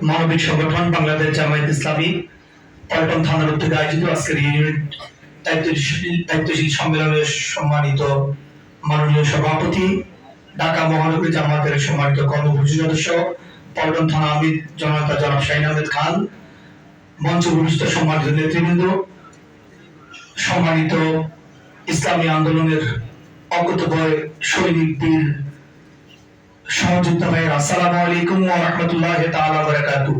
মানবিক সংগঠন বাংলাদেশ জামায়াত ইসলামী পল্টন থানার উদ্যোগে আয়োজিত আজকের ইউনিট দায়িত্বশীল সম্মেলনের সম্মানিত মাননীয় সভাপতি, ঢাকা মহানগরী জামায়াতের সম্মানিত কর্মসূচি সদস্য, পল্টন থানা আমির জনতা জনাব শাহিন আহমেদ খান, মঞ্চ ভূমিষ্ঠ সম্মানিত নেতৃবৃন্দ, সম্মানিত ইসলামী আন্দোলনের অকুতোভয় সৈনিক বীর সহযোদ্ধা ভাই, আসসালামু আলাইকুম ওয়া রাহমাতুল্লাহি তাআলা ওয়া বারাকাতুহু।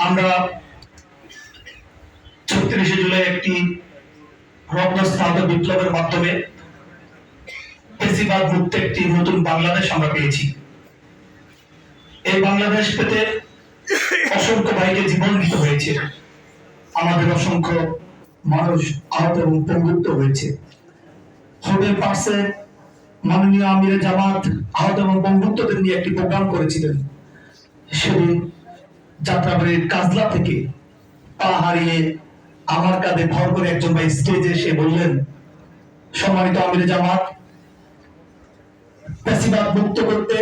আমরা ৩৬ জুলাই একটি রক্তস্নাত বিপ্লবের মাধ্যমে ফ্যাসিবাদ মুক্ত একটি নতুন বাংলাদেশ আমরা পেয়েছি। এই বাংলাদেশ পেতে অসংখ্য ভাইকে জীবন দিতে হয়েছে, আমাদের অসংখ্য মানুষ আহত এবং পঙ্গুত্ব হয়েছে। হোটেল পার্সে মাননীয় আমিরে জামাত আহত এবং পঙ্গুত্বদের নিয়ে একটি প্রোগ্রাম করেছিলেন। সেদিন যাত্রাবাড়ির কাজলা থেকে পা হারিয়ে আমার কাঁধে ভর করে একজন ভাই স্টেজে এসে বললেন, সম্মানিত আমিরে জামাত, ফ্যাসিবাদ মুক্ত করতে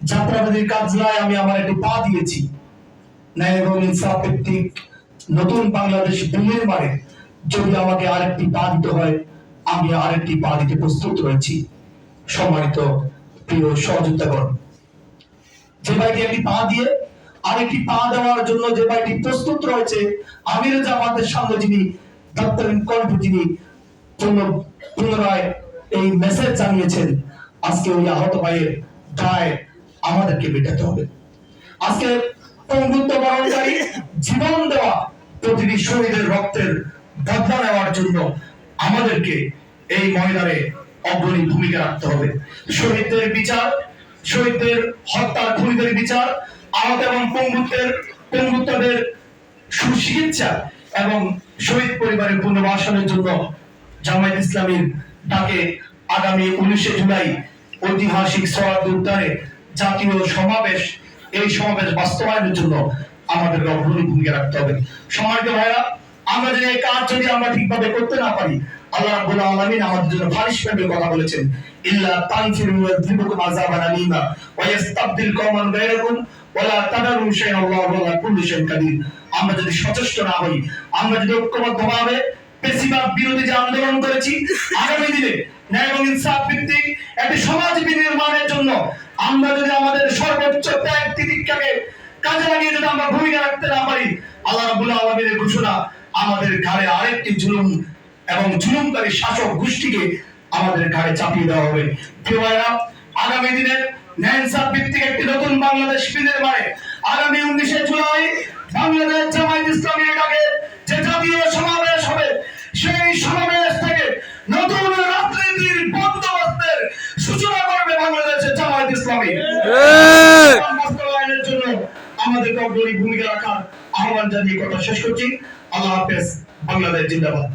যাত্রাবাড়ির কাজলায় আমি আমার একটি পা দিয়েছি। ন্যায় এবং ইনসাফ ভিত্তিক নতুন বাংলাদেশ বিনির্মাণে যদি আমাকে আরেকটি পা দিতে হয়, আমি আরেকটি পা দিতে প্রস্তুত রয়েছি। সম্মানিত প্রিয় সহযোদ্ধাগণ, যে ভাইটি একটি পা দিয়ে আরেকটি পা দেওয়ার জন্য যে ভাইটি প্রস্তুত রয়েছে, আমির জামাতের সামনে যিনি দপ্তরের কণ্ঠে যিনি পুনরায় এই মেসেজ জানিয়েছেন, আজকে ওই আহত ভাইয়ের দায় আমাদেরকে মেটাতে হবে। আজকে পঙ্গুত্ব বরণকারী জীবন দেওয়া প্রতিটি শহীদের রক্তের বদলা নেওয়ার জন্য আমাদেরকে এই ময়দানে অগ্রণী ভূমিকা রাখতে হবে। শহীদদের বিচার, শহীদদের হত্যা খুনিদের বিচার, আহত এবং পঙ্গুত্বদের সুচিকিৎসা এবং শহীদ পরিবারের পুনর্বাসনের জন্য জামায়াত ইসলামীর ডাকে আগামী 19 জুলাই ঐতিহাসিক সরাদ উদ্যানে জাতীয় সমাবেশ, এই সমাবেশ বাস্তবায়নের জন্য আমাদের অগ্রণী ভূমিকা রাখতে হবে। সম্মানিত ভাইরা, আমরা যে এই কাজ যদি আমরা ঠিকভাবে করতে না পারি, আল্লাহ রাব্বুল আলামিন আমাদের জন্য পানিশমেন্টের কথা বলেছেন, ইল্লা তানফিরু ইয়াযিবুকুম আযাবান আলীমা ওয়া ইস্তাবদিল কওমান গায়রাকুম ওয়া লা তাদারু শাইআন আল্লাহু আলা কুল্লি শাইইন কাদির। আমরা যদি সচেষ্ট না হই, আমরা যদি ঐক্যবদ্ধভাবে ফ্যাসিবাদ বিরোধী যে আন্দোলন করেছি, আগামী দিনে ন্যায় এবং ইনসাফ ভিত্তিক একটি সমাজ বিনির্মাণের জন্য আমরা যদি আমাদের সর্বোচ্চ ত্যাগ তিতিক্ষাকে কাজে লাগিয়ে যদি আমরা ভূমিকা রাখতে না পারি, আল্লাহ রাব্বুল আলামিনের ঘোষণা, আমাদের ঘাড়ে আরেকটি জুলুম এবং জুলুমকারী শাসক গোষ্ঠীকে আমাদের ঘাড়ে চাপিয়ে দেওয়া হবে। প্রিয় ভাইরা, আগামী দিনের ন্যায় ইনসাফ ভিত্তিক একটি নতুন বাংলাদেশ বিনির্মাণে আগামী 19 জুলাই বাংলাদেশ জামায়াত ইসলামী ডাকে যে জাতীয় সমাবেশ হবে, সেই সমাবেশ থেকে নতুন রাজনীতির বন্দোবস্তের সূচনা করবে বাংলাদেশের জামায়াত ইসলামী। বাস্তবায়নের জন্য আমাদের অগ্রণী ভূমিকা রাখার আহ্বান জানিয়ে কথা শেষ করছি। আল্লাহ হাফেজ। বাংলাদেশ জিন্দাবাদ।